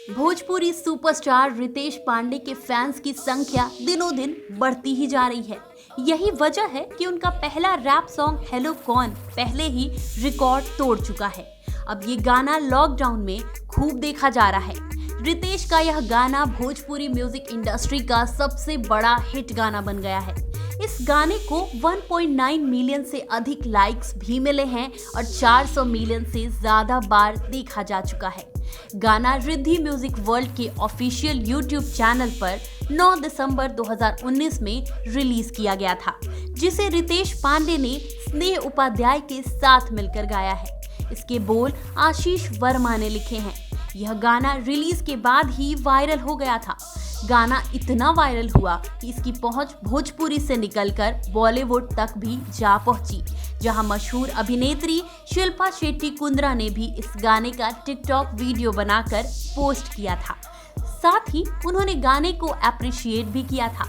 Bhojpuri superstar Ritesh Pandey के fans की संख्या दिनों दिन बढ़ती ही जा रही है। यही वजह है कि उनका पहला रैप सॉन्ग हेलो कौन पहले ही रिकॉर्ड तोड़ चुका है। अब ये गाना लॉकडाउन में खूब देखा जा रहा है। रितेश का यह गाना भोजपुरी म्यूजिक इंडस्ट्री का सबसे बड़ा हिट गाना बन गया है। इस गाने को 1.9 मिलियन से अधिक लाइक्स भी मिले हैं और 400 मिलियन से ज्यादा बार देखा जा चुका है। गाना रिद्धि म्यूजिक वर्ल्ड के ऑफिशियल यूट्यूब चैनल पर 9 दिसंबर 2019 में रिलीज किया गया था, जिसे रितेश पांडे ने स्नेह उपाध्याय के साथ मिलकर गाया है। इसके बोल आशीष वर्मा ने लिखे हैं। यह गाना रिलीज के बाद ही वायरल हो गया था। गाना इतना वायरल हुआ कि इसकी पहुंच भोजपुरी से निकलकर बॉलीवुड तक भी जा पहुंची, जहां मशहूर अभिनेत्री शिल्पा शेट्टी कुंद्रा ने भी इस गाने का टिकटॉक वीडियो बनाकर पोस्ट किया था। साथ ही उन्होंने गाने को अप्रिशिएट भी किया था।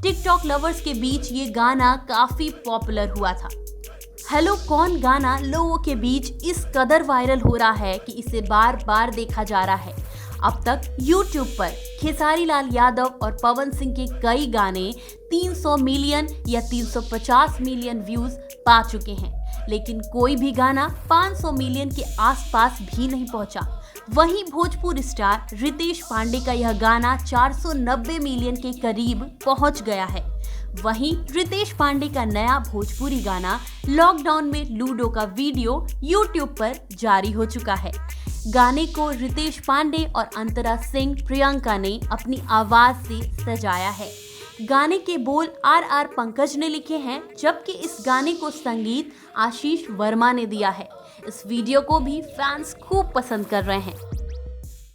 टिकटॉक लवर्स के बीच ये गाना काफी पॉपुलर हुआ था। हेलो कौन गाना लोगों के बीच इस कदर वायरल हो रहा है कि इसे बार बार देखा जा रहा है। अब तक YouTube पर खेसारी लाल यादव और पवन सिंह के कई गाने 300 मिलियन या 350 मिलियन व्यूज पा चुके हैं, लेकिन कोई भी गाना 500 मिलियन के आसपास भी नहीं पहुंचा। वहीं भोजपुरी स्टार रितेश पांडे का यह गाना 490 मिलियन के करीब पहुंच गया है। वहीं रितेश पांडे का नया भोजपुरी गाना लॉकडाउन में लूडो का वीडियो YouTube पर जारी हो चुका है। गाने को रितेश पांडे और अंतरा सिंह प्रियंका ने अपनी आवाज से सजाया है। गाने के बोल RR पंकज ने लिखे हैं, जबकि इस गाने को संगीत आशीष वर्मा ने दिया है। इस वीडियो को भी फैंस खूब पसंद कर रहे हैं।